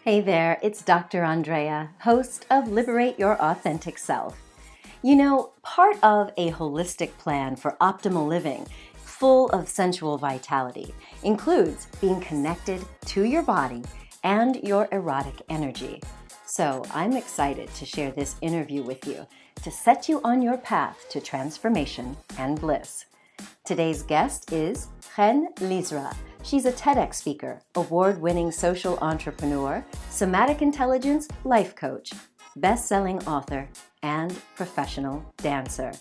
Hey there, it's Dr. Andrea, host of Liberate Your Authentic Self. You know, part of a holistic plan for optimal living, full of sensual vitality, includes being connected to your body and your erotic energy. So I'm excited to share this interview with you to set you on your path to transformation and bliss. Today's guest is Chen Lizra. She's a TEDx speaker, award-winning social entrepreneur, somatic intelligence life coach, best-selling author, and professional dancer.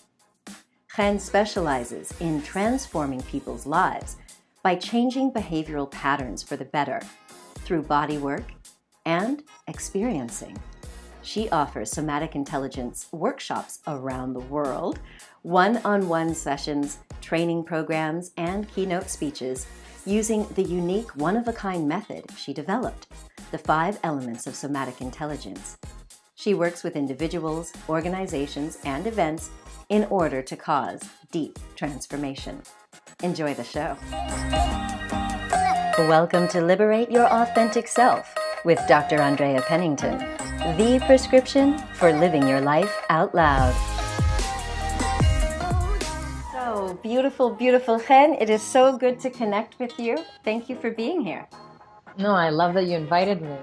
Chen specializes in transforming people's lives by changing behavioral patterns for the better through bodywork and experiencing. She offers somatic intelligence workshops around the world, one-on-one sessions, training programs, and keynote speeches using the unique one-of-a-kind method she developed, the 5 Elements of Somatic Intelligence. She works with individuals, organizations, and events in order to cause deep transformation. Enjoy the show. Welcome to Liberate Your Authentic Self with Dr. Andrea Pennington, the prescription for living your life out loud. So beautiful, beautiful Chen. It is so good to connect with you. Thank you for being here. No, I love that you invited me.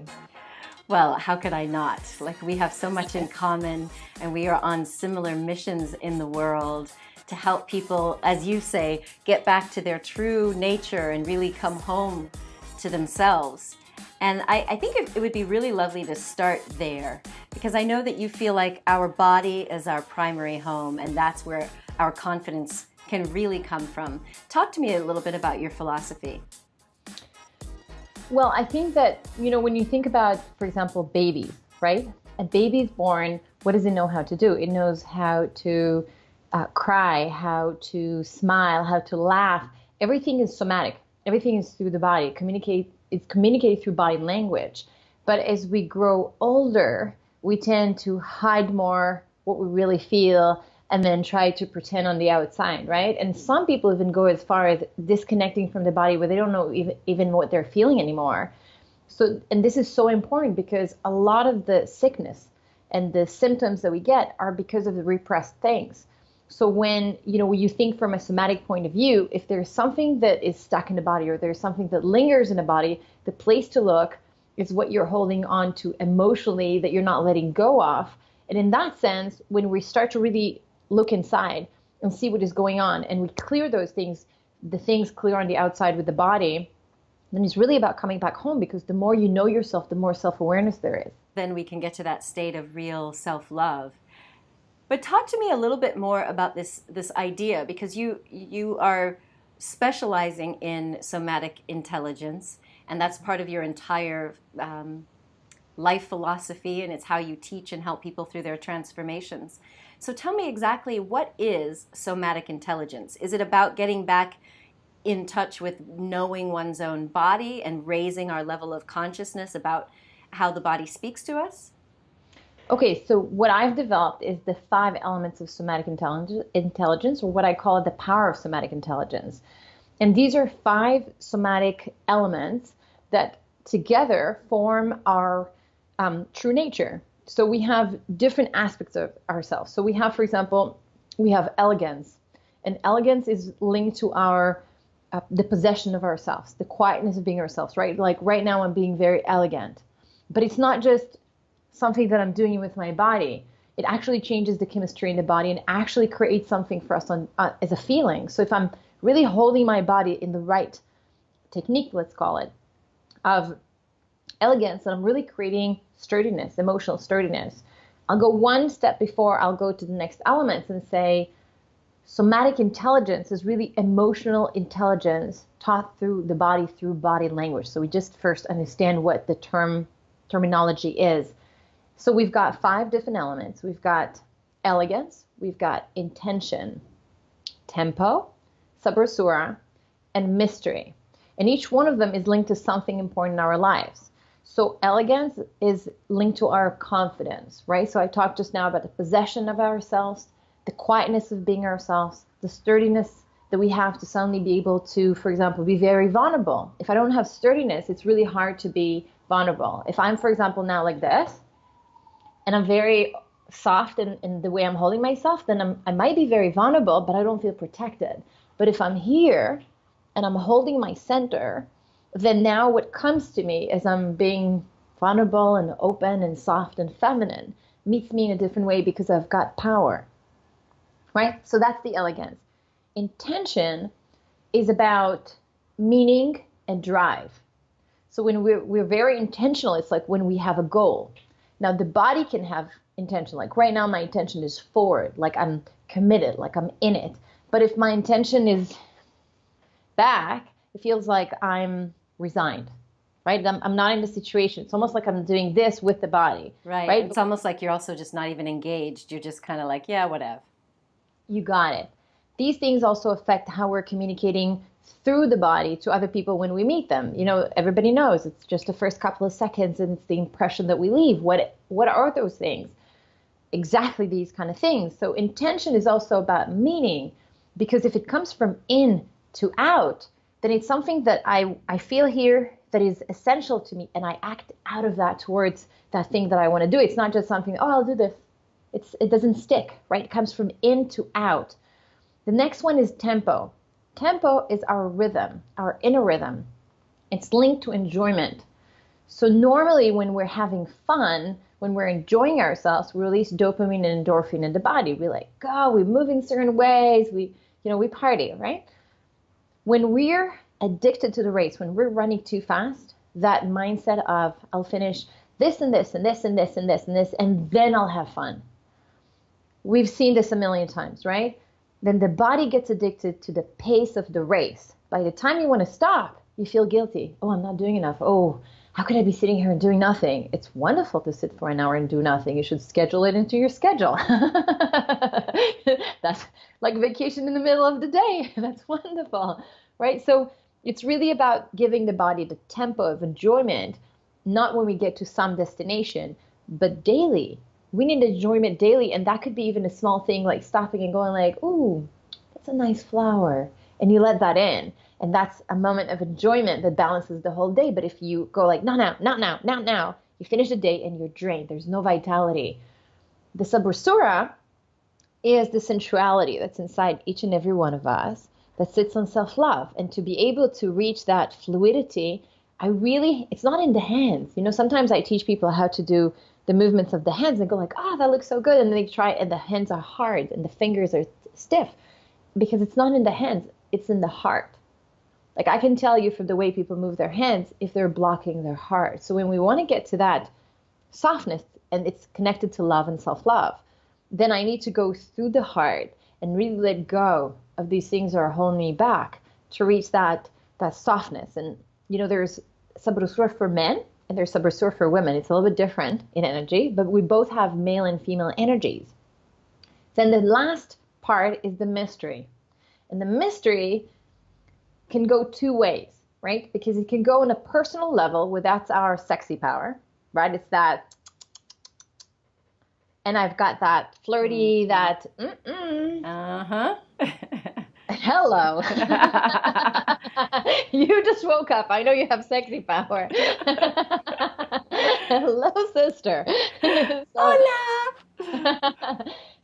Well, how could I not? Like, we have so much in common, and we are on similar missions in the world to help people, as you say, get back to their true nature and really come home to themselves. And I think it would be really lovely to start there, because I know that you feel like our body is our primary home, and that's where our confidence can really come from. Talk to me a little bit about your philosophy. Well, I think that, when you think about, for example, babies, right? A baby's born, what does it know how to do? It knows how to cry, how to smile, how to laugh. Everything is somatic. Everything is through the body. It's communicated through body language. But as we grow older, we tend to hide more what we really feel and then try to pretend on the outside, right? And some people even go as far as disconnecting from the body where they don't know even what they're feeling anymore. So, and this is so important because a lot of the sickness and the symptoms that we get are because of the repressed things. So when you think from a somatic point of view, if there's something that is stuck in the body or there's something that lingers in the body, the place to look is what you're holding on to emotionally that you're not letting go of. And in that sense, when we start to really look inside and see what is going on and we clear those things, the things clear on the outside with the body, then it's really about coming back home, because the more you know yourself, the more self-awareness there is. Then we can get to that state of real self-love. But talk to me a little bit more about this idea, because you are specializing in somatic intelligence, and that's part of your entire life philosophy, and it's how you teach and help people through their transformations. So tell me exactly, what is somatic intelligence? Is it about getting back in touch with knowing one's own body and raising our level of consciousness about how the body speaks to us? Okay, so what I've developed is the 5 elements of somatic intelligence, or what I call the power of somatic intelligence. And these are 5 somatic elements that together form our true nature. So we have different aspects of ourselves. So we have, for example, we have elegance. And elegance is linked to our the possession of ourselves, the quietness of being ourselves, right? Like right now I'm being very elegant. But it's not just something that I'm doing with my body. It actually changes the chemistry in the body and actually creates something for us as a feeling. So if I'm really holding my body in the right technique, let's call it, of elegance, and I'm really creating sturdiness, emotional sturdiness, I'll go one step before I'll go to the next elements and say, somatic intelligence is really emotional intelligence taught through the body, through body language. So we just first understand what the terminology is. So we've got 5 different elements. We've got elegance, we've got intention, tempo, Sabrosura, and mystery. And each one of them is linked to something important in our lives. So elegance is linked to our confidence, right? So I talked just now about the possession of ourselves, the quietness of being ourselves, the sturdiness that we have to suddenly be able to, for example, be very vulnerable. If I don't have sturdiness, it's really hard to be vulnerable. If I'm, for example, now like this, and I'm very soft in the way I'm holding myself, then I might be very vulnerable, but I don't feel protected. But if I'm here and I'm holding my center, then now what comes to me as I'm being vulnerable and open and soft and feminine meets me in a different way because I've got power, right? So that's the elegance. Intention is about meaning and drive. So when we're very intentional, it's like when we have a goal. Now the body can have intention. Like right now, my intention is forward, like I'm committed, like I'm in it. But if my intention is back, it feels like I'm resigned, right? I'm not in the situation. It's almost like I'm doing this with the body, right? It's almost like you're also just not even engaged. You're just kind of like, yeah, whatever. You got it. These things also affect how we're communicating through the body to other people when we meet them. You know, everybody knows it's just the first couple of seconds and it's the impression that we leave. What are those things? Exactly these kind of things. So intention is also about meaning, because if it comes from in to out, then it's something that I feel here that is essential to me, and I act out of that towards that thing that I want to do. It's not just something, oh, I'll do this. It doesn't stick, right? It comes from in to out. The next one is tempo. Tempo is our rhythm, our inner rhythm. It's linked to enjoyment. So normally when we're having fun, when we're enjoying ourselves, we release dopamine and endorphin in the body. We're like, oh, we move in certain ways. We party, right? When we're addicted to the race, when we're running too fast, that mindset of I'll finish this and this and this and this and this and this, and then I'll have fun. We've seen this a million times, right? Then the body gets addicted to the pace of the race. By the time you want to stop, you feel guilty. Oh, I'm not doing enough. Oh, how could I be sitting here and doing nothing? It's wonderful to sit for an hour and do nothing. You should schedule it into your schedule. That's like vacation in the middle of the day. That's wonderful, right? So it's really about giving the body the tempo of enjoyment, not when we get to some destination, but daily. We need enjoyment daily, and that could be even a small thing like stopping and going like, ooh, that's a nice flower. And you let that in. And that's a moment of enjoyment that balances the whole day. But if you go like, not now, not now, not now, you finish the day and you're drained. There's no vitality. The Sabrosura is the sensuality that's inside each and every one of us that sits on self-love. And to be able to reach that fluidity, it's not in the hands. You know, sometimes I teach people how to do the movements of the hands and go like, oh, that looks so good. And they try, and the hands are hard and the fingers are stiff because it's not in the hands, it's in the heart. Like I can tell you from the way people move their hands if they're blocking their heart. So when we want to get to that softness, and it's connected to love and self-love, then I need to go through the heart and really let go of these things that are holding me back to reach that softness. And, you know, there's Sabrosura for men and there's Sabrosura for women. It's a little bit different in energy, but we both have male and female energies. Then the last part is the mystery. And the mystery can go two ways, right? Because it can go on a personal level where that's our sexy power, right? It's that, and I've got that flirty, that, Uh-huh. hello. You just woke up. I know you have sexy power. Hello, sister. Hola.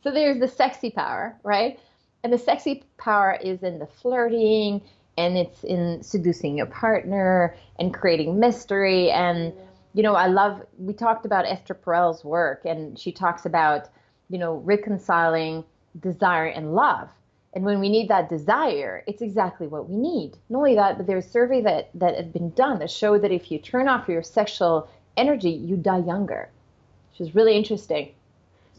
So there's the sexy power, right? And the sexy power is in the flirting, and it's in seducing your partner and creating mystery. And, you know, we talked about Esther Perel's work, and she talks about, you know, reconciling desire and love. And when we need that desire, it's exactly what we need. Not only that, but there's a survey that had been done that showed that if you turn off your sexual energy, you die younger, which is really interesting.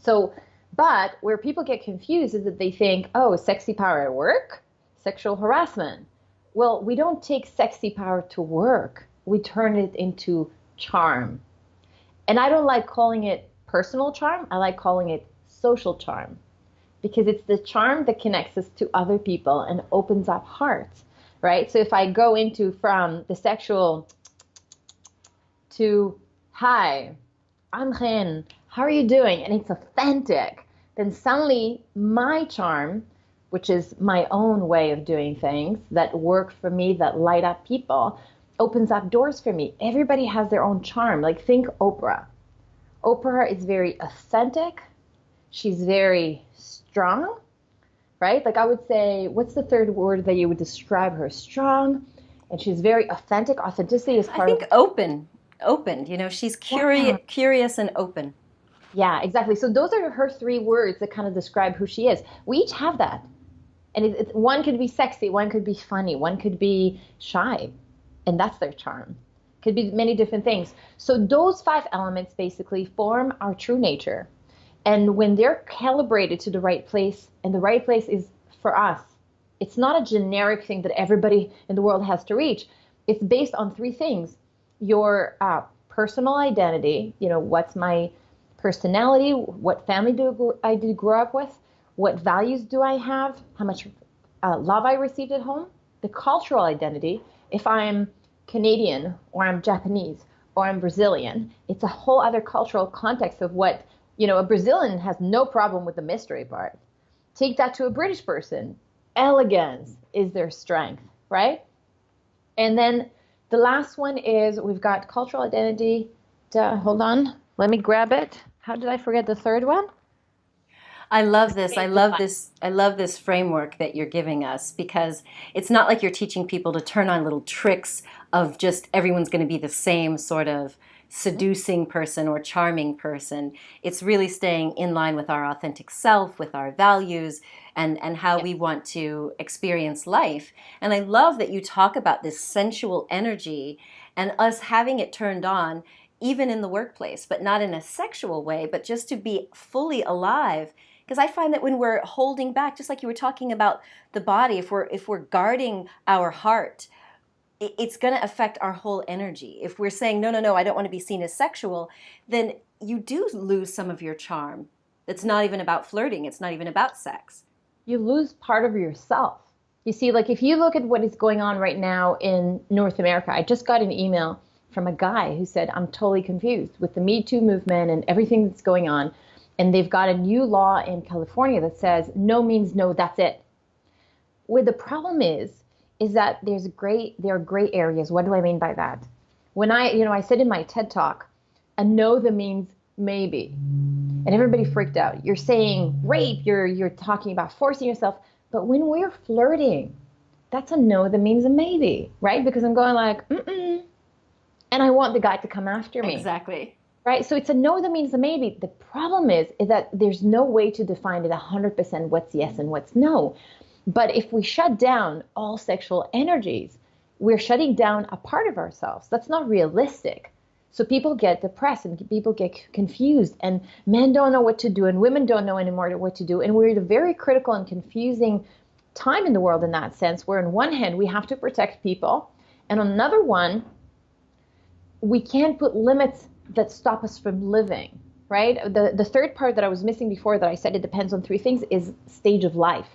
So, but where people get confused is that they think, oh, sexy power at work, sexual harassment. Well, we don't take sexy power to work. We turn it into charm. And I don't like calling it personal charm. I like calling it social charm, because it's the charm that connects us to other people and opens up hearts, right? So if I go into from the sexual to, hi, I'm Chen, how are you doing? And it's authentic, then suddenly my charm which is my own way of doing things that work for me, that light up people, opens up doors for me. Everybody has their own charm. Like think Oprah. Oprah is very authentic. She's very strong, right? Like I would say, what's the third word that you would describe her? Strong, and she's very authentic. Authenticity is part I think open, you know, she's curious and open. Yeah, exactly. So those are her three words that kind of describe who she is. We each have that. And one could be sexy, one could be funny, one could be shy, and that's their charm. Could be many different things. So those five elements basically form our true nature. And when they're calibrated to the right place, and the right place is for us, it's not a generic thing that everybody in the world has to reach. It's based on three things. Your personal identity, you know, what's my personality, what family do I grow up with, what values do I have, how much love I received at home, the cultural identity, if I'm Canadian or I'm Japanese or I'm Brazilian, it's a whole other cultural context of what, you know, a Brazilian has no problem with the mystery part. Take that to a British person. Elegance is their strength, right? And then the last one is we've got cultural identity. Hold on, let me grab it. How did I forget the third one? I love this. I love this. I love this framework that you're giving us, because it's not like you're teaching people to turn on little tricks of just everyone's going to be the same sort of seducing person or charming person. It's really staying in line with our authentic self, with our values, and how we want to experience life. And I love that you talk about this sensual energy and us having it turned on even in the workplace, but not in a sexual way, but just to be fully alive. Because I find that when we're holding back, just like you were talking about the body, if we're guarding our heart, it's going to affect our whole energy. If we're saying, no, I don't want to be seen as sexual, then you do lose some of your charm. It's not even about flirting. It's not even about sex. You lose part of yourself. You see, like if you look at what is going on right now in North America, I just got an email from a guy who said, I'm totally confused with the Me Too movement and everything that's going on. And they've got a new law in California that says no means no, that's it. Where the problem is that there are gray areas. What do I mean by that? When I said in my TED talk, a no that means maybe. And everybody freaked out. You're saying rape, you're talking about forcing yourself. But when we're flirting, that's a no that means a maybe, right? Because I'm going like, and I want the guy to come after me. Exactly. Right? So it's a no that means a maybe. The problem is that there's no way to define it 100% what's yes and what's no. But if we shut down all sexual energies, we're shutting down a part of ourselves. That's not realistic. So people get depressed and people get confused, and men don't know what to do and women don't know anymore what to do. And we're at a very critical and confusing time in the world in that sense, where on one hand, we have to protect people. And on another one, we can't put limits that stop us from living, right? The third part that I was missing before that I said it depends on three things is stage of life.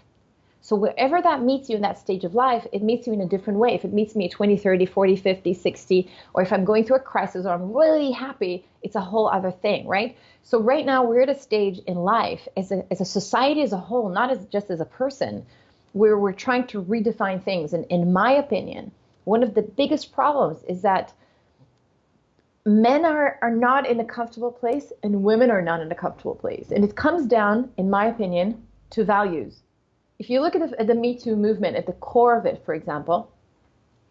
So wherever that meets you in that stage of life, it meets you in a different way. If it meets me at 20, 30, 40, 50, 60, or if I'm going through a crisis or I'm really happy, it's a whole other thing, right? So right now we're at a stage in life as a society as a whole, not as just as a person, where we're trying to redefine things. And in my opinion, one of the biggest problems is that men are not in a comfortable place and women are not in a comfortable place. And it comes down, in my opinion, to values. If you look at the Me Too movement, at the core of it, for example,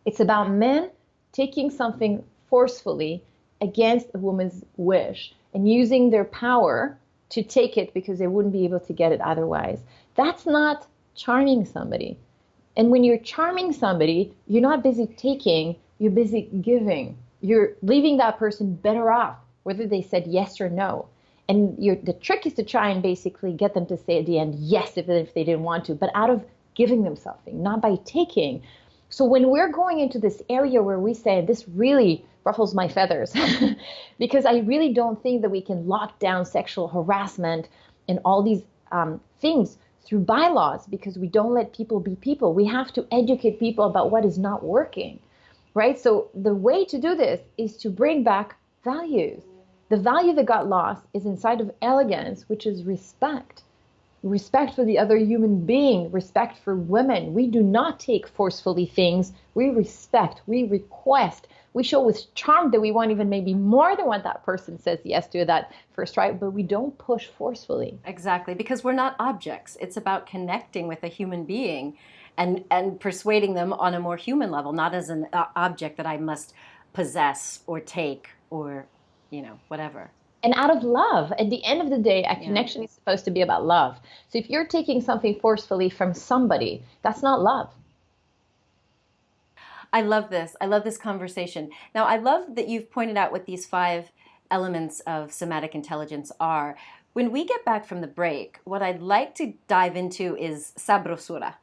it's about men taking something forcefully against a woman's wish and using their power to take it because they wouldn't be able to get it otherwise. That's not charming somebody. And when you're charming somebody, you're not busy taking, you're busy giving. You're leaving that person better off, whether they said yes or no. And the trick is to try and basically get them to say at the end, yes, if they didn't want to, but out of giving them something, not by taking. So when we're going into this area where we say, this really ruffles my feathers, because I really don't think that we can lock down sexual harassment and all these things through bylaws, because we don't let people be people. We have to educate people about what is not working, right? So the way to do this is to bring back values. The value that got lost is inside of elegance, which is respect. respect for the other human being, respect for women. We do not take forcefully things. We respect, we request, we show with charm that we want even maybe more than what that person says yes to that first try, but we don't push forcefully. Exactly, because we're not objects. It's about connecting with a human being and persuading them on a more human level, not as an object that I must possess or take or, whatever. And out of love, at the end of the day, a Yeah. connection is supposed to be about love. So if you're taking something forcefully from somebody, that's not love. I love this. I love this conversation. Now, I love that you've pointed out what these 5 elements of somatic intelligence are. When we get back from the break, what I'd like to dive into is Sabrosura,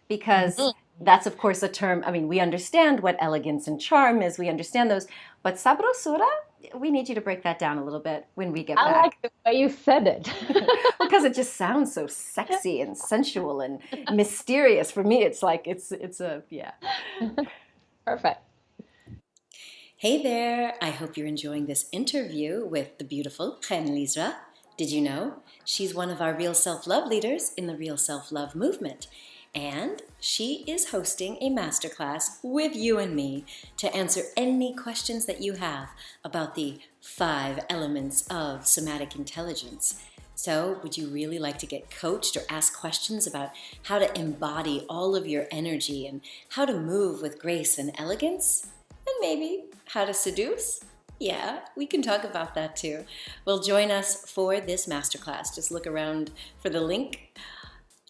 because that's, of course, a term. I mean, we understand what elegance and charm is. We understand those. But Sabrosura, we need you to break that down a little bit when we get back. I like the way you said it. Because it just sounds so sexy and sensual and mysterious. For me, it's like, it's yeah. Perfect. Hey there, I hope you're enjoying this interview with the beautiful Chen Lizra. Did you know she's one of our Real Self-Love leaders in the Real Self-Love movement? And she is hosting a masterclass with you and me to answer any questions that you have about the 5 elements of somatic intelligence. So, would you really like to get coached or ask questions about how to embody all of your energy and how to move with grace and elegance? And maybe how to seduce? Yeah, we can talk about that too. Well, join us for this masterclass. Just look around for the link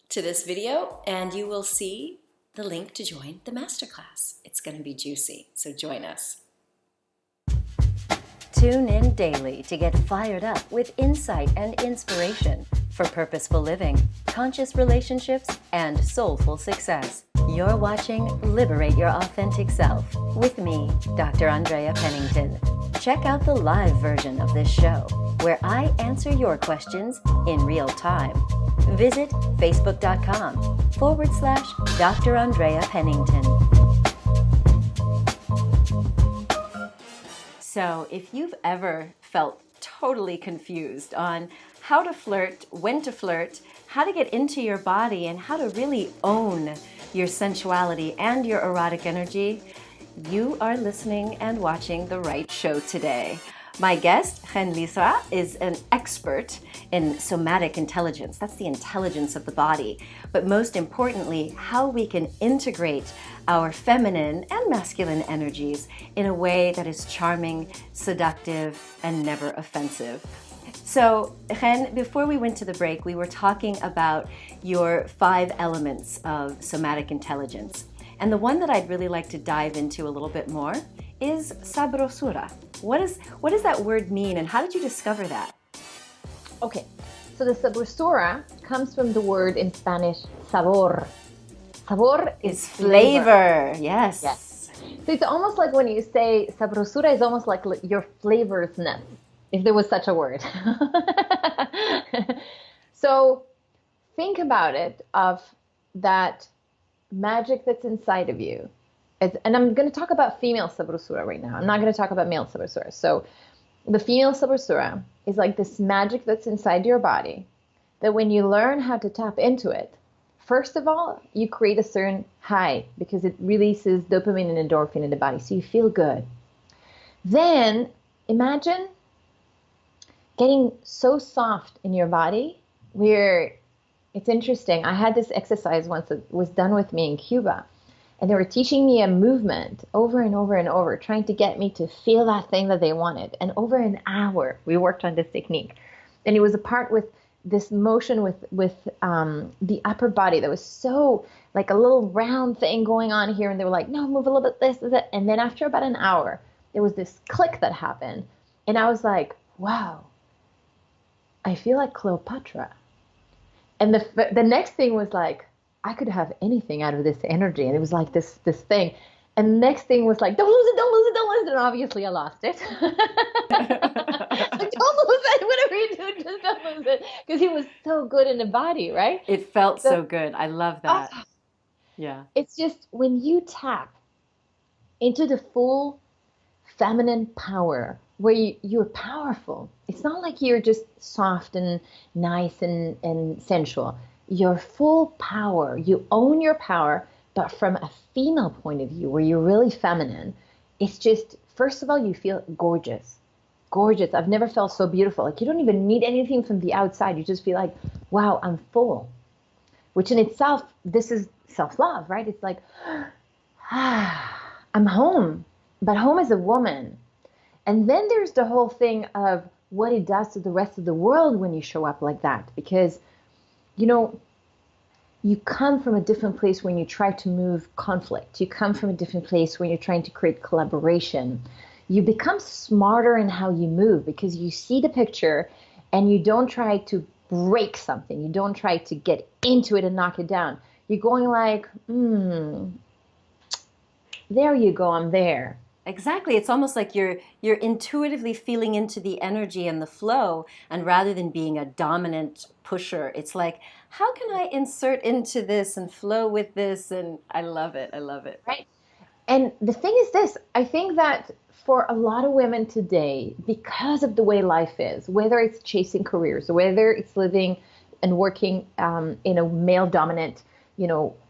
to this video and you will see the link to join the masterclass. It's going to be juicy, so join us. Tune in daily to get fired up with insight and inspiration for purposeful living, conscious relationships, and soulful success. You're watching Liberate Your Authentic Self with me, Dr. Andrea Pennington. Check out the live version of this show, where I answer your questions in real time. Visit facebook.com/Dr. Andrea Pennington. So if you've ever felt totally confused on how to flirt, when to flirt, how to get into your body, and how to really own your sensuality and your erotic energy, you are listening and watching the right show today. My guest, Chen Lizra, is an expert in somatic intelligence. That's the intelligence of the body. But most importantly, how we can integrate our feminine and masculine energies in a way that is charming, seductive, and never offensive. So, Chen, before we went to the break, we were talking about your 5 elements of somatic intelligence. And the one that I'd really like to dive into a little bit more is Sabrosura. What does that word mean, and how did you discover that? Okay, so the Sabrosura comes from the word in Spanish, sabor. Sabor is flavor. Yes. So it's almost like when you say Sabrosura is almost like your flavorsness, if there was such a word. So think about it, of that magic that's inside of you. And I'm going to talk about female Sabrosura right now. I'm not going to talk about male Sabrosura. So the female Sabrosura is like this magic that's inside your body that when you learn how to tap into it, first of all, you create a certain high because it releases dopamine and endorphin in the body. So you feel good. Then imagine getting so soft in your body where it's interesting. I had this exercise once that was done with me in Cuba. And they were teaching me a movement over and over and over, trying to get me to feel that thing that they wanted. And over an hour, we worked on this technique. And it was a part with this motion with the upper body that was so like a little round thing going on here. And they were like, no, move a little bit this, that. And then after about an hour, there was this click that happened. And I was like, wow, I feel like Cleopatra. And the next thing was like, I could have anything out of this energy. And it was like this thing. And the next thing was like, don't lose it, don't lose it, don't lose it. And obviously I lost it. Like, don't lose it. Whatever you do, just don't lose it. Because he was so good in the body, right? It felt so good. I love that. Yeah. It's just when you tap into the full feminine power where you're powerful. It's not like you're just soft and nice and sensual. Your full power, you own your power, but from a female point of view, where you're really feminine, it's just, first of all, you feel gorgeous. Gorgeous. I've never felt so beautiful. Like you don't even need anything from the outside. You just feel like, wow, I'm full. Which in itself, this is self-love, right? It's like, ah, I'm home, but home is a woman. And then there's the whole thing of what it does to the rest of the world when you show up like that. Because, you know, you come from a different place when you try to move conflict. You come from a different place when you're trying to create collaboration. You become smarter in how you move because you see the picture and you don't try to break something. You don't try to get into it and knock it down. You're going like, there you go, I'm there. Exactly. It's almost like you're intuitively feeling into the energy and the flow, and rather than being a dominant pusher, it's like, how can I insert into this and flow with this? And I love it. I love it. Right. And the thing is this, I think that for a lot of women today, because of the way life is, whether it's chasing careers, whether it's living and working in a male dominant,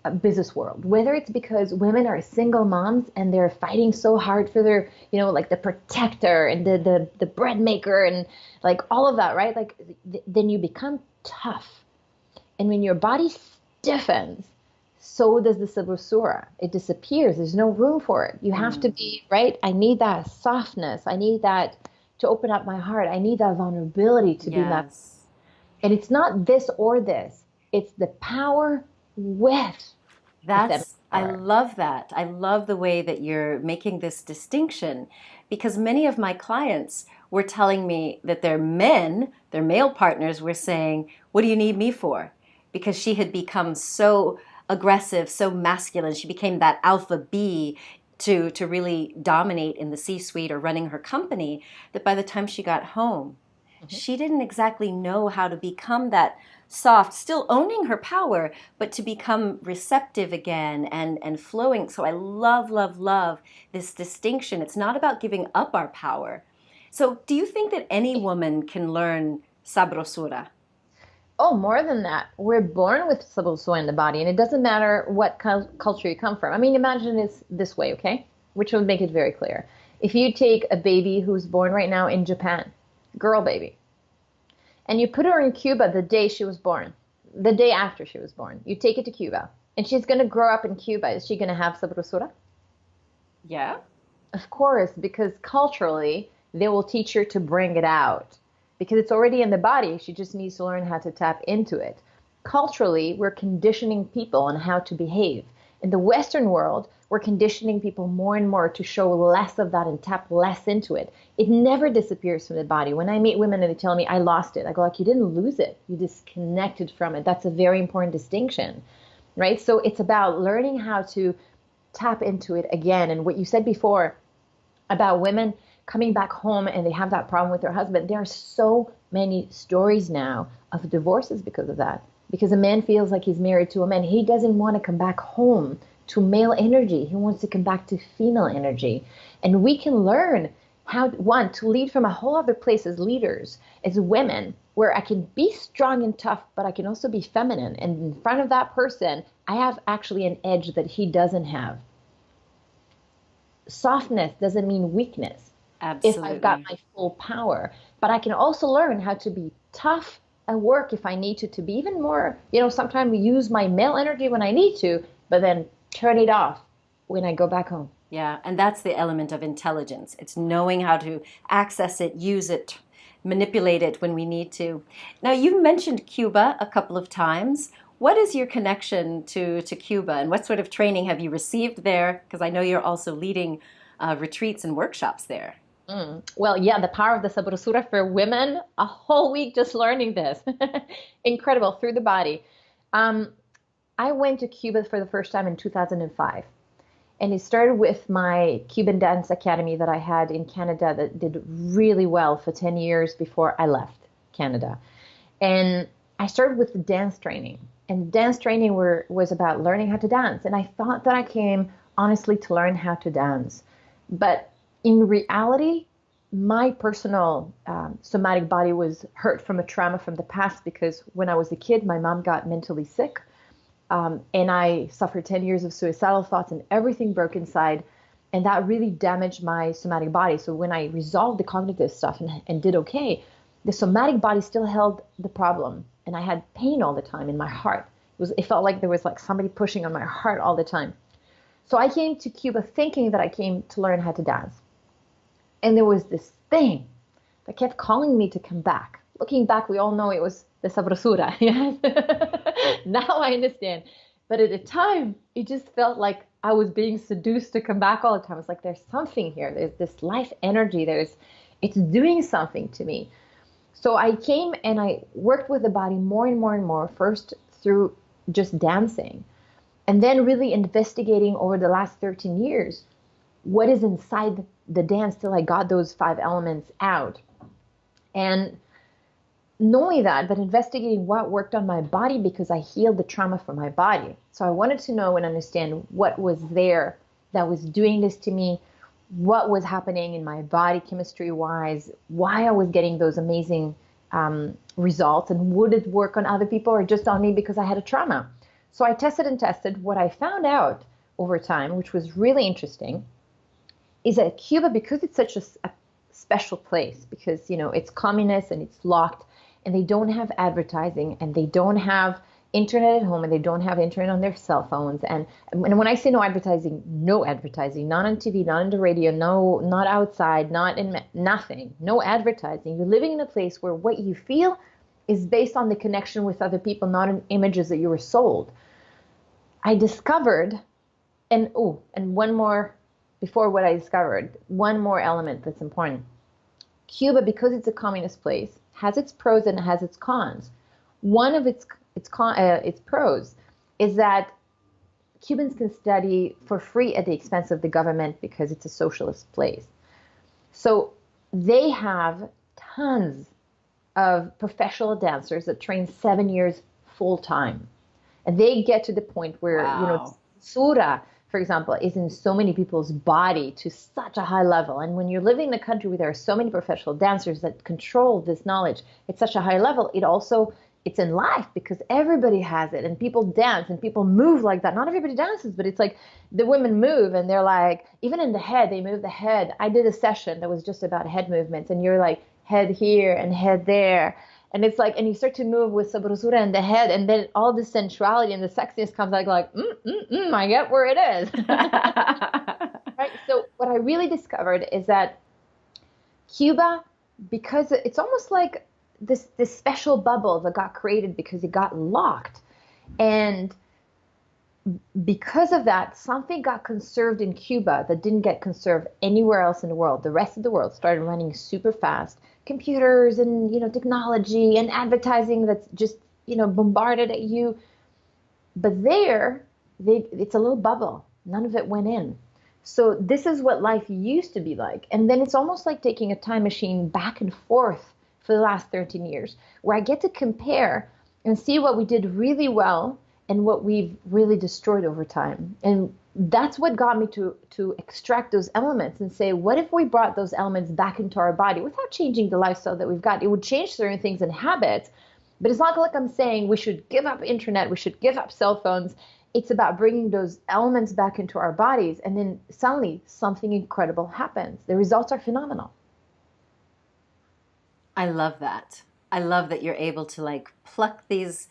a business world, whether it's because women are single moms and they're fighting so hard for their, like the protector and the bread maker and like all of that, right? Like then you become tough. And when your body stiffens, so does the Sabrosura. It disappears. There's no room for it. You have to be, right? I need that softness. I need that to open up my heart. I need that vulnerability to be that. And it's not this or this. It's the power with I love that. I love the way that you're making this distinction, because many of my clients were telling me that their male partners were saying, what do you need me for? Because she had become so aggressive, so masculine. She became that alpha B to really dominate in the C-suite or running her company, that by the time she got home, she didn't exactly know how to become that soft, still owning her power, but to become receptive again and flowing. So I love, love, love this distinction. It's not about giving up our power. So do you think that any woman can learn Sabrosura? Oh, more than that. We're born with Sabrosura in the body, and it doesn't matter what culture you come from. I mean, imagine it's this way, okay? Which will make it very clear. If you take a baby who's born right now in Japan, girl baby, and you put her in Cuba the day she was born, the day after she was born, you take it to Cuba, and she's going to grow up in Cuba. Is she going to have Sabrosura? Yeah. Of course, because culturally, they will teach her to bring it out. Because it's already in the body, she just needs to learn how to tap into it. Culturally, we're conditioning people on how to behave. In the Western world, we're conditioning people more and more to show less of that and tap less into it. It never disappears from the body. When I meet women and they tell me, I lost it, I go like, you didn't lose it. You disconnected from it. That's a very important distinction, right? So it's about learning how to tap into it again. And what you said before about women coming back home and they have that problem with their husband, there are so many stories now of divorces because of that. Because a man feels like he's married to a man. He doesn't want to come back home to male energy. He wants to come back to female energy. And we can learn how, one, to lead from a whole other place as leaders, as women, where I can be strong and tough, but I can also be feminine. And in front of that person, I have actually an edge that he doesn't have. Softness doesn't mean weakness. Absolutely. If I've got my full power. But I can also learn how to be tough and work if I need to be even more, sometimes use my male energy when I need to, but then turn it off when I go back home. Yeah, and that's the element of intelligence. It's knowing how to access it, use it, manipulate it when we need to. Now, you've mentioned Cuba a couple of times. What is your connection to Cuba, and what sort of training have you received there? Because I know you're also leading retreats and workshops there. Well, yeah, the power of the Sabrosura for women, a whole week just learning this. Incredible, through the body. I went to Cuba for the first time in 2005. And it started with my Cuban Dance Academy that I had in Canada that did really well for 10 years before I left Canada. And I started with the dance training. And dance training was about learning how to dance. And I thought that I came honestly to learn how to dance. But In reality, my personal somatic body was hurt from a trauma from the past because when I was a kid, my mom got mentally sick. And I suffered 10 years of suicidal thoughts and everything broke inside. And that really damaged my somatic body. So when I resolved the cognitive stuff and did okay, the somatic body still held the problem. And I had pain all the time in my heart. It felt like there was like somebody pushing on my heart all the time. So I came to Cuba thinking that I came to learn how to dance. And there was this thing that kept calling me to come back. Looking back, we all know it was the Sabrosura. Yes. Now I understand. But at the time, it just felt like I was being seduced to come back all the time. It's like, there's something here. There's this life energy. It's doing something to me. So I came and I worked with the body more and more and more, first through just dancing, and then really investigating over the last 13 years what is inside the dance till I got those 5 elements out. And not only that, but investigating what worked on my body because I healed the trauma from my body. So I wanted to know and understand what was there that was doing this to me, what was happening in my body chemistry-wise, why I was getting those amazing results, and would it work on other people or just on me because I had a trauma. So I tested and tested. What I found out over time, which was really interesting, is that Cuba, because it's such a special place, because it's communist and it's locked, and they don't have advertising, and they don't have internet at home, and they don't have internet on their cell phones. And when I say no advertising, not on TV, not on the radio, no, not outside, not in nothing, no advertising. You're living in a place where what you feel is based on the connection with other people, not in images that you were sold. I discovered, and one more, before what I discovered, one more element that's important. Cuba, because it's a communist place, has its pros and it has its cons. One of its pros is that Cubans can study for free at the expense of the government because it's a socialist place. So they have tons of professional dancers that train 7 years full time. And they get to the point where, Wow. Sura, for example, is in so many people's body to such a high level. And when you're living in a country where there are so many professional dancers that control this knowledge at such a high level, it's in life because everybody has it and people dance and people move like that. Not everybody dances, but it's like the women move and they're like, even in the head, they move the head. I did a session that was just about head movements and you're like head here and head there. And it's like, and you start to move with Sabrosura in the head, and then all the sensuality and the sexiness comes out like, I get where it is. Right? So what I really discovered is that Cuba, because it's almost like this special bubble that got created because it got locked. And because of that, something got conserved in Cuba that didn't get conserved anywhere else in the world. The rest of the world started running super fast. Computers and technology and advertising that's just bombarded at you. But it's a little bubble. None of it went in. So this is what life used to be like. And then it's almost like taking a time machine back and forth for the last 13 years, where I get to compare and see what we did really well and what we've really destroyed over time. And that's what got me to extract those elements and say, what if we brought those elements back into our body without changing the lifestyle that we've got? It would change certain things and habits, but it's not like I'm saying we should give up internet, we should give up cell phones. It's about bringing those elements back into our bodies, and then suddenly something incredible happens. The results are phenomenal. I love that. I love that you're able to like pluck these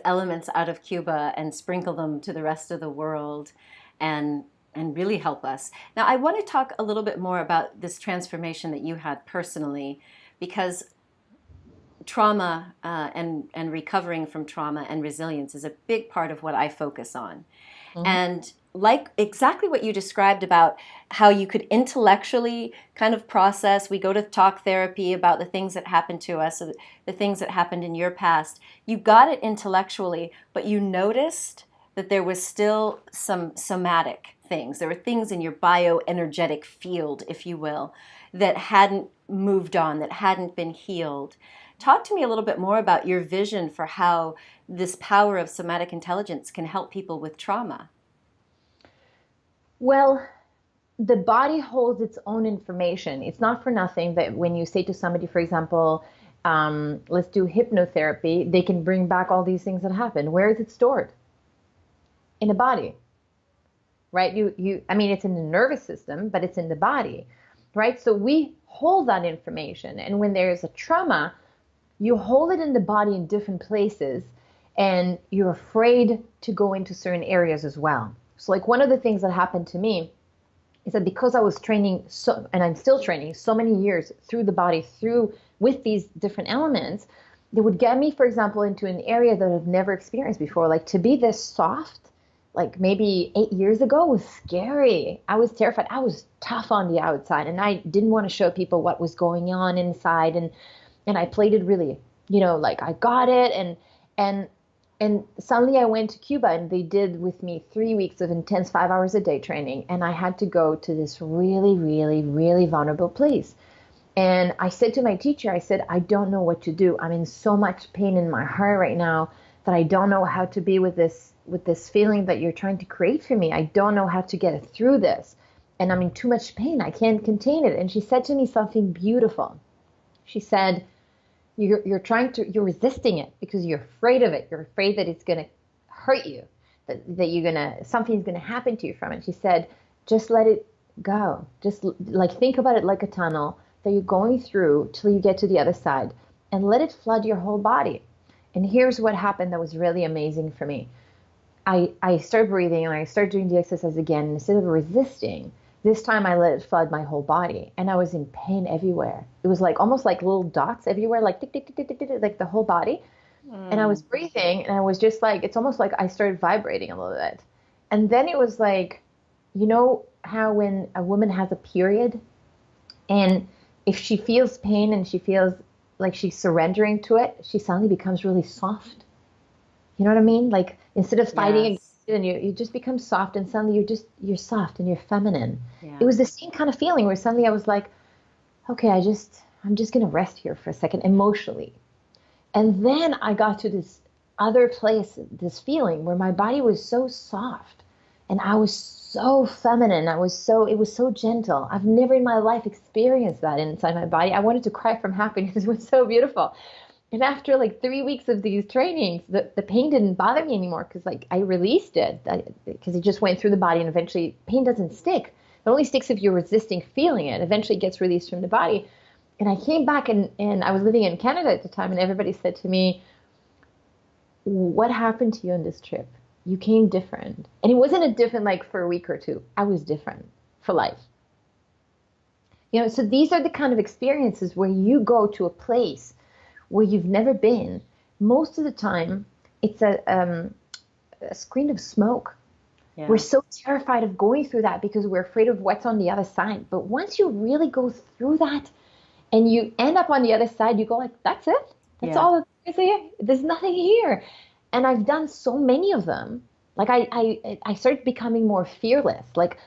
elements out of Cuba and sprinkle them to the rest of the world and really help us. Now, I want to talk a little bit more about this transformation that you had personally, because trauma and recovering from trauma and resilience is a big part of what I focus on. Mm-hmm. And like exactly what you described about how you could intellectually kind of process. We go to talk therapy about the things that happened to us, or the things that happened in your past. You got it intellectually, but you noticed that there was still some somatic things. There were things in your bioenergetic field, if you will, that hadn't moved on, that hadn't been healed. Talk to me a little bit more about your vision for how this power of somatic intelligence can help people with trauma. Well, the body holds its own information. It's not for nothing that when you say to somebody, for example, let's do hypnotherapy, they can bring back all these things that happened. Where is it stored? In the body, right? I mean, it's in the nervous system, but it's in the body, right? So we hold that information. And when there's a trauma, you hold it in the body in different places, and you're afraid to go into certain areas as well. So like one of the things that happened to me is that because I was training and I'm still training so many years through the body, with these different elements, they would get me, for example, into an area that I've never experienced before. Like to be this soft, like maybe 8 years ago, was scary. I was terrified. I was tough on the outside, and I didn't want to show people what was going on inside. And I played it really, like I got it. And suddenly I went to Cuba, and they did with me 3 weeks of intense 5 hours a day training. And I had to go to this really, really, really vulnerable place. And I said to my teacher, I said, I don't know what to do. I'm in so much pain in my heart right now that I don't know how to be with this feeling that you're trying to create for me. I don't know how to get through this. And I'm in too much pain. I can't contain it. And she said to me something beautiful. She said, you're resisting it because you're afraid of it. You're afraid that it's going to hurt you, that something's going to happen to you from it. She said, just let it go. Just like think about it like a tunnel that you're going through till you get to the other side, and let it flood your whole body. And here's what happened that was really amazing for me. I started breathing, and I started doing the exercise again. And instead of resisting, this time I let it flood my whole body, and I was in pain everywhere. It was like almost like little dots everywhere, like tick, tick, tick, tick, tick, tick, like the whole body. And I was breathing, and I was just like, it's almost like I started vibrating a little bit. And then it was like, you know how when a woman has a period, and if she feels pain and she feels like she's surrendering to it, she suddenly becomes really soft. You know what I mean? Like instead of fighting against it, and you just become soft, and suddenly you're soft and you're feminine. Yeah. It was the same kind of feeling where suddenly I was like, okay, I'm just going to rest here for a second emotionally. And then I got to this other place, this feeling where my body was so soft and I was so feminine. It was so gentle. I've never in my life experienced that inside my body. I wanted to cry from happiness. It was so beautiful. And after like 3 weeks of these trainings, the pain didn't bother me anymore because like I released it because it just went through the body, and eventually pain doesn't stick. It only sticks if you're resisting feeling it. Eventually it gets released from the body. And I came back and I was living in Canada at the time, and everybody said to me, what happened to you on this trip? You came different. And it wasn't a different like for a week or two. I was different for life. So these are the kind of experiences where you go to a place where you've never been. Most of the time, it's a screen of smoke. Yeah. We're so terrified of going through that because we're afraid of what's on the other side. But once you really go through that and you end up on the other side, you go like, that's it. That's all there is here. There's nothing here. And I've done so many of them. Like I started becoming more fearless. Like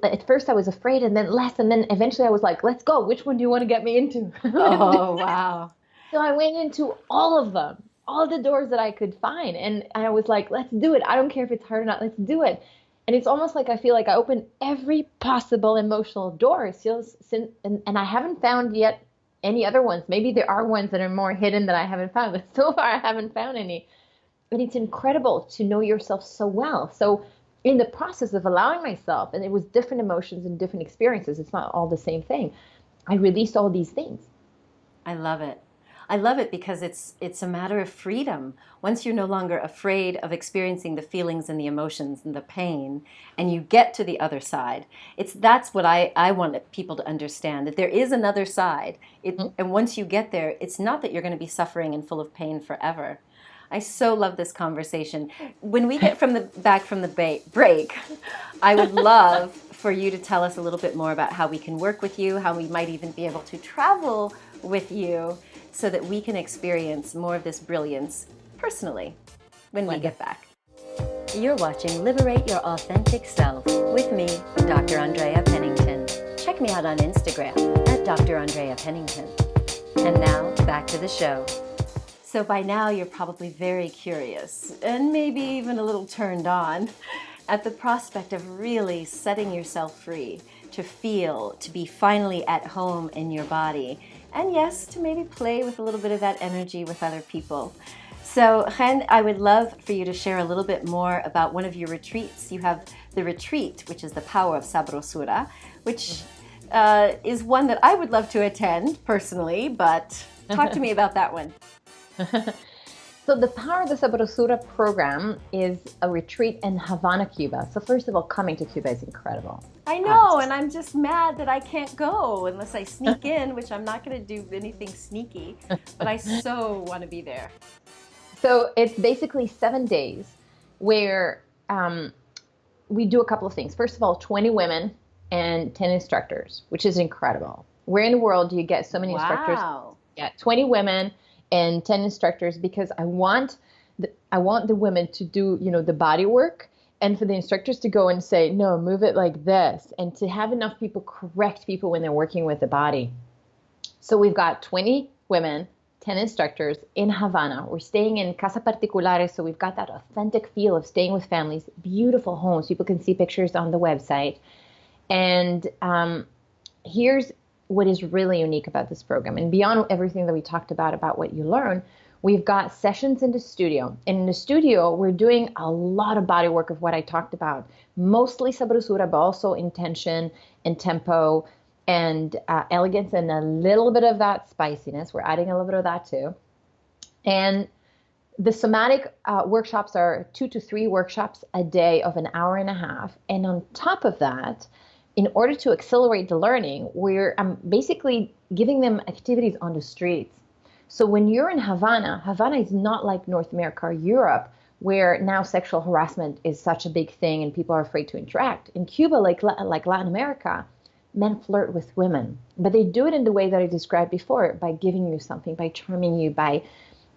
at first I was afraid, and then less, and then eventually I was like, let's go. Which one do you want to get me into? Oh, wow. So I went into all of them, all the doors that I could find. And I was like, let's do it. I don't care if it's hard or not. Let's do it. And it's almost like I feel like I opened every possible emotional door. And I haven't found yet any other ones. Maybe there are ones that are more hidden that I haven't found. But so far I haven't found any. But it's incredible to know yourself so well. So in the process of allowing myself, and it was different emotions and different experiences. It's not all the same thing. I released all these things. I love it. I love it because it's a matter of freedom. Once you're no longer afraid of experiencing the feelings and the emotions and the pain, and you get to the other side, that's what I want people to understand, that there is another side. And once you get there, it's not that you're going to be suffering and full of pain forever. I so love this conversation. When we get back from the break, I would love for you to tell us a little bit more about how we can work with you, how we might even be able to travel with you, so that we can experience more of this brilliance personally when we get back. You're watching Liberate Your Authentic Self with me, Dr. Andrea Pennington. Check me out on Instagram at Dr. Andrea Pennington. And now, back to the show. So by now, you're probably very curious and maybe even a little turned on at the prospect of really setting yourself free, to feel, to be finally at home in your body, and yes, to maybe play with a little bit of that energy with other people. So, Chen, I would love for you to share a little bit more about one of your retreats. You have the retreat, which is the power of Sabrosura, which is one that I would love to attend personally, but talk to me about that one. So the Power of the Sabrosura program is a retreat in Havana, Cuba. So first of all, coming to Cuba is incredible. I know, and I'm just mad that I can't go unless I sneak in, which I'm not going to do anything sneaky, but I so want to be there. So it's basically 7 days where we do a couple of things. First of all, 20 women and 10 instructors, which is incredible. Where in the world do you get so many instructors? Yeah, 20 women and 10 instructors, because I want the women to do, the body work, and for the instructors to go and say, no, move it like this, and to have enough people correct people when they're working with the body. So we've got 20 women, 10 instructors in Havana. We're staying in Casa Particulares, so we've got that authentic feel of staying with families, beautiful homes. People can see pictures on the website. And here's what is really unique about this program. And beyond everything that we talked about what you learn, we've got sessions in the studio. And in the studio, we're doing a lot of body work of what I talked about, mostly Sabrosura, but also intention and tempo and elegance, and a little bit of that spiciness. We're adding a little bit of that too. And the somatic workshops are 2 to 3 workshops a day of an hour and a half. And on top of that, in order to accelerate the learning, I'm basically giving them activities on the streets. So when you're in Havana, Havana is not like North America or Europe, where now sexual harassment is such a big thing and people are afraid to interact. In Cuba, like Latin America, men flirt with women, but they do it in the way that I described before, by giving you something, by charming you,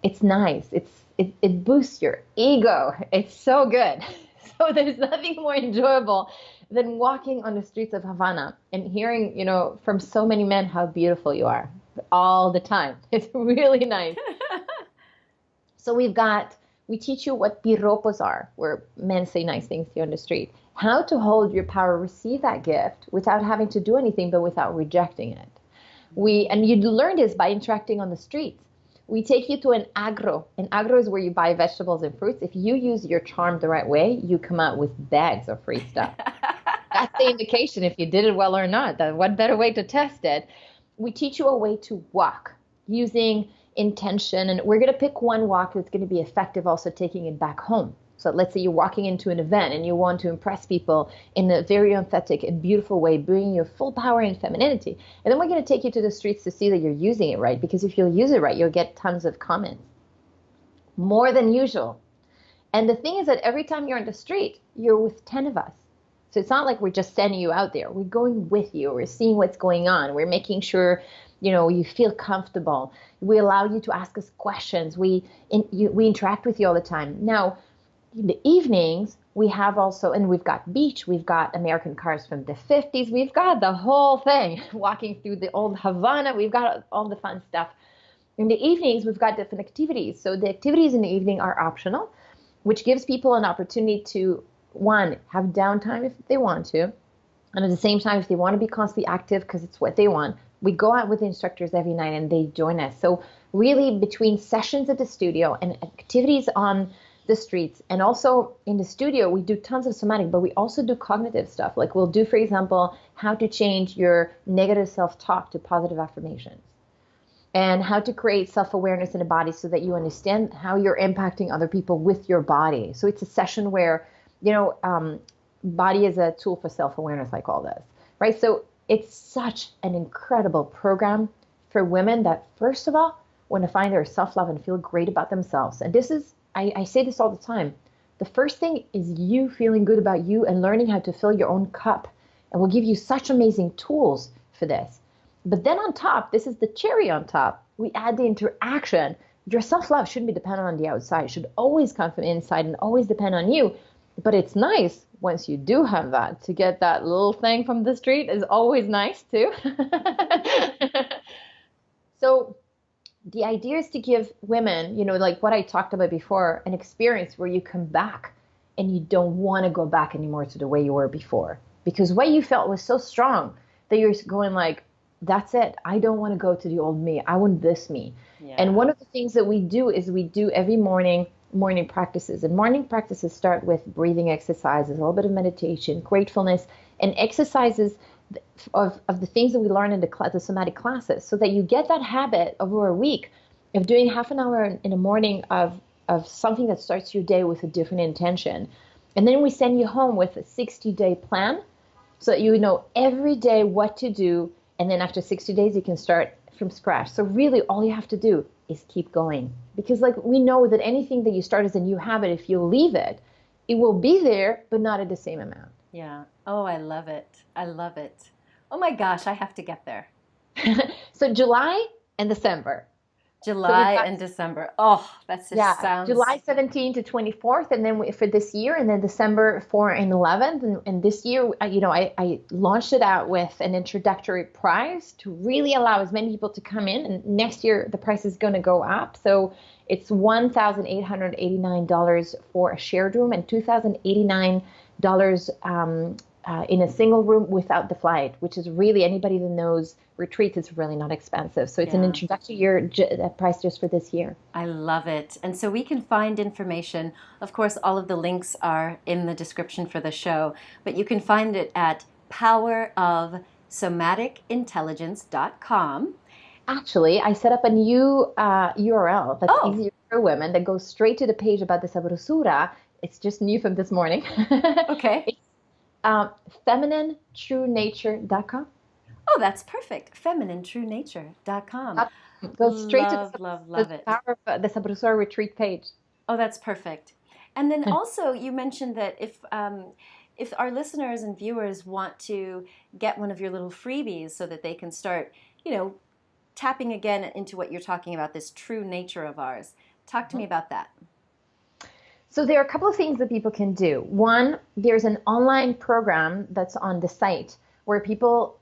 it's nice. It boosts your ego. It's so good. So there's nothing more enjoyable than walking on the streets of Havana and hearing, from so many men how beautiful you are all the time. It's really nice. So we teach you what piropos are, where men say nice things to you on the street, how to hold your power, receive that gift without having to do anything, but without rejecting it. And you learn this by interacting on the streets. We take you to an agro. An agro is where you buy vegetables and fruits. If you use your charm the right way, you come out with bags of free stuff. That's the indication if you did it well or not. What better way to test it? We teach you a way to walk using intention. And we're going to pick one walk that's going to be effective, also taking it back home. So let's say you're walking into an event and you want to impress people in a very authentic and beautiful way, bringing your full power and femininity. And then we're going to take you to the streets to see that you're using it right, because if you'll use it right, you'll get tons of comments, more than usual. And the thing is that every time you're on the street, you're with 10 of us. So it's not like we're just sending you out there. We're going with you. We're seeing what's going on. We're making sure, you feel comfortable. We allow you to ask us questions. We interact with you all the time. Now, in the evenings, we have also, and we've got beach, we've got American cars from the 50s, we've got the whole thing, walking through the old Havana, we've got all the fun stuff. In the evenings, we've got different activities. So the activities in the evening are optional, which gives people an opportunity to, one, have downtime if they want to, and at the same time, if they want to be constantly active because it's what they want, we go out with the instructors every night and they join us. So really, between sessions at the studio and activities on the streets, and also in the studio, we do tons of somatic, but we also do cognitive stuff. Like we'll do, for example, how to change your negative self-talk to positive affirmations, and how to create self-awareness in the body so that you understand how you're impacting other people with your body. So it's a session where, body is a tool for self-awareness, I call this, right? So it's such an incredible program for women that, first of all, want to find their self-love and feel great about themselves. And this is, I say this all the time. The first thing is you feeling good about you and learning how to fill your own cup. And we'll give you such amazing tools for this. But then on top, this is the cherry on top. We add the interaction. Your self-love shouldn't be dependent on the outside. It should always come from inside and always depend on you. But it's nice once you do have that. To get that little thing from the street is always nice too. So the idea is to give women, like what I talked about before, an experience where you come back and you don't want to go back anymore to the way you were before. Because what you felt was so strong that you're going like, that's it. I don't want to go to the old me. I want this me. Yeah. And one of the things that we do is we do every morning practices. And morning practices start with breathing exercises, a little bit of meditation, gratefulness, and exercises of the things that we learn in the somatic classes, so that you get that habit over a week of doing half an hour in the morning of something that starts your day with a different intention. And then we send you home with a 60-day plan so that you know every day what to do. And then after 60 days, you can start from scratch. So really all you have to do is keep going. Because like we know that anything that you start as a new habit, if you leave it, it will be there, but not at the same amount. Yeah. Oh, I love it. I love it. Oh my gosh, I have to get there. So July and December. July and December. Oh, that's just sounds... July 17th to 24th, and then for this year, and then December 4th and 11th. And this year, I launched it out with an introductory price to really allow as many people to come in. And next year, the price is going to go up. So it's $1,889 for a shared room and $2,089 in a single room without the flight, which is really, anybody that knows retreats, it's really not expensive. So it's an introductory price just for this year. I love it. And so we can find information. Of course, all of the links are in the description for the show, but you can find it at powerofsomaticintelligence.com. Actually, I set up a new URL that's easier for women that goes straight to the page about the Sabrosura. It's just new from this morning. Okay. It's femininetruenature.com. Oh, that's perfect. femininetruenature.com. Go straight love to it. Power of the Sabrosura retreat page. Oh, that's perfect. And then also you mentioned that if our listeners and viewers want to get one of your little freebies so that they can start, tapping again into what you're talking about, this true nature of ours. Talk to me about that. So there are a couple of things that people can do. One, there's an online program that's on the site where people,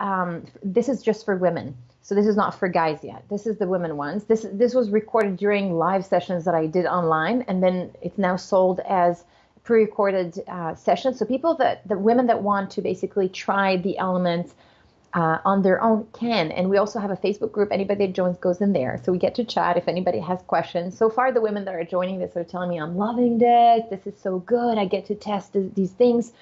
this is just for women. So this is not for guys yet. This is the women ones. This was recorded during live sessions that I did online, and then it's now sold as pre-recorded sessions. So the women that want to basically try the elements on their own can. And we also have a Facebook group. Anybody that joins goes in there. So we get to chat if anybody has questions. So far, the women that are joining this are telling me, I'm loving this. This is so good. I get to test these things.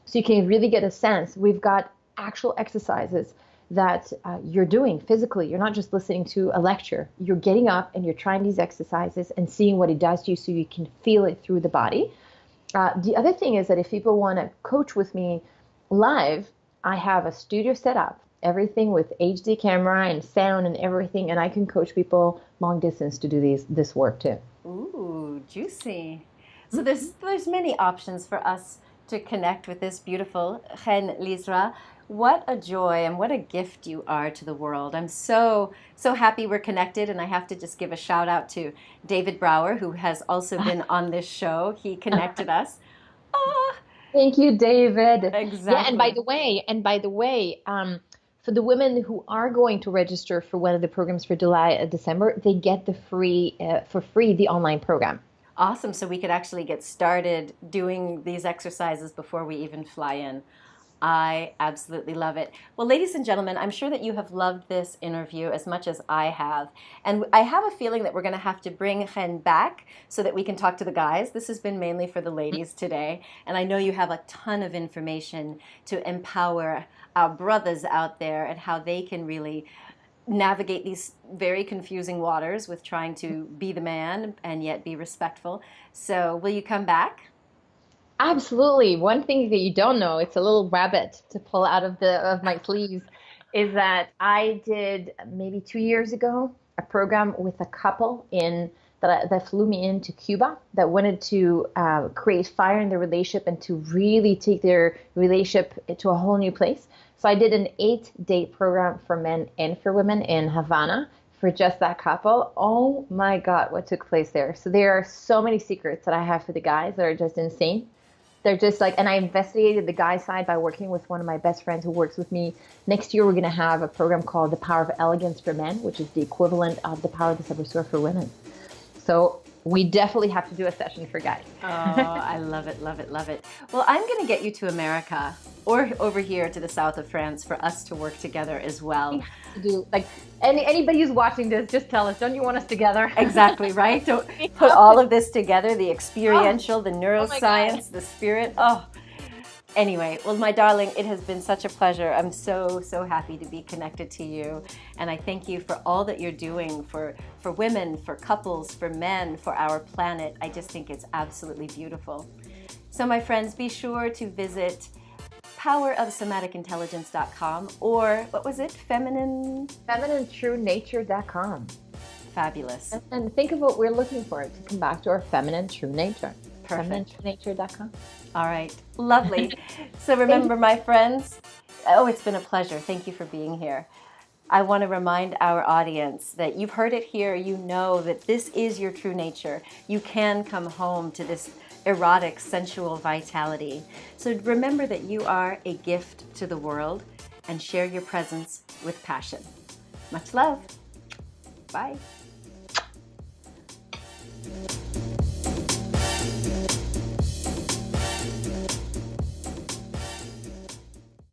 So you can really get a sense. We've got actual exercises that you're doing physically. You're not just listening to a lecture. You're getting up and you're trying these exercises and seeing what it does to you so you can feel it through the body. The other thing is that if people want to coach with me live, I have a studio set up, everything with HD camera and sound and everything, and I can coach people long distance to do this work too. Ooh, juicy. So there's many options for us to connect with this beautiful Chen Lizra. What a joy and what a gift you are to the world. I'm so happy we're connected, and I have to just give a shout out to David Brower, who has also been on this show. He connected us. Thank you, David. Exactly. Yeah, and by the way, for the women who are going to register for one of the programs for July and December, they get for free the online program. Awesome. So we could actually get started doing these exercises before we even fly in. I absolutely love it. Well, ladies and gentlemen, I'm sure that you have loved this interview as much as I have. And I have a feeling that we're going to have to bring Chen back so that we can talk to the guys. This has been mainly for the ladies today. And I know you have a ton of information to empower our brothers out there and how they can really navigate these very confusing waters with trying to be the man and yet be respectful. So will you come back? Absolutely. One thing that you don't know, it's a little rabbit to pull out of my sleeves, is that I did maybe 2 years ago a program with a couple that flew me into Cuba that wanted to create fire in their relationship and to really take their relationship to a whole new place. So I did an 8-day program for men and for women in Havana for just that couple. Oh my God, what took place there. So there are so many secrets that I have for the guys that are just insane. They're just like, and I investigated the guy side by working with one of my best friends who works with me. Next year, we're going to have a program called The Power of Elegance for Men, which is the equivalent of The Power of the Sabrosura for women. So We definitely have to do a session for guys. Oh, I love it, love it, love it. Well, I'm going to get you to America or over here to the south of France for us to work together as well. We have to do, like, anybody who's watching this, just tell us, don't you want us together? Exactly, right? Don't put all of this together, the experiential, the neuroscience, the spirit. Oh, anyway, well, my darling, it has been such a pleasure. I'm so, so happy to be connected to you. And I thank you for all that you're doing for women, for couples, for men, for our planet. I just think it's absolutely beautiful. So my friends, be sure to visit powerofsomaticintelligence.com or what was it? FeminineTrueNature.com. Fabulous. And think of what we're looking for to come back to our feminine true nature. Perfect. FeminineTrueNature.com. All right. Lovely. So remember, my friends, oh, it's been a pleasure. Thank you for being here. I want to remind our audience that you've heard it here. You know that this is your true nature. You can come home to this erotic, sensual vitality. So remember that you are a gift to the world and share your presence with passion. Much love. Bye.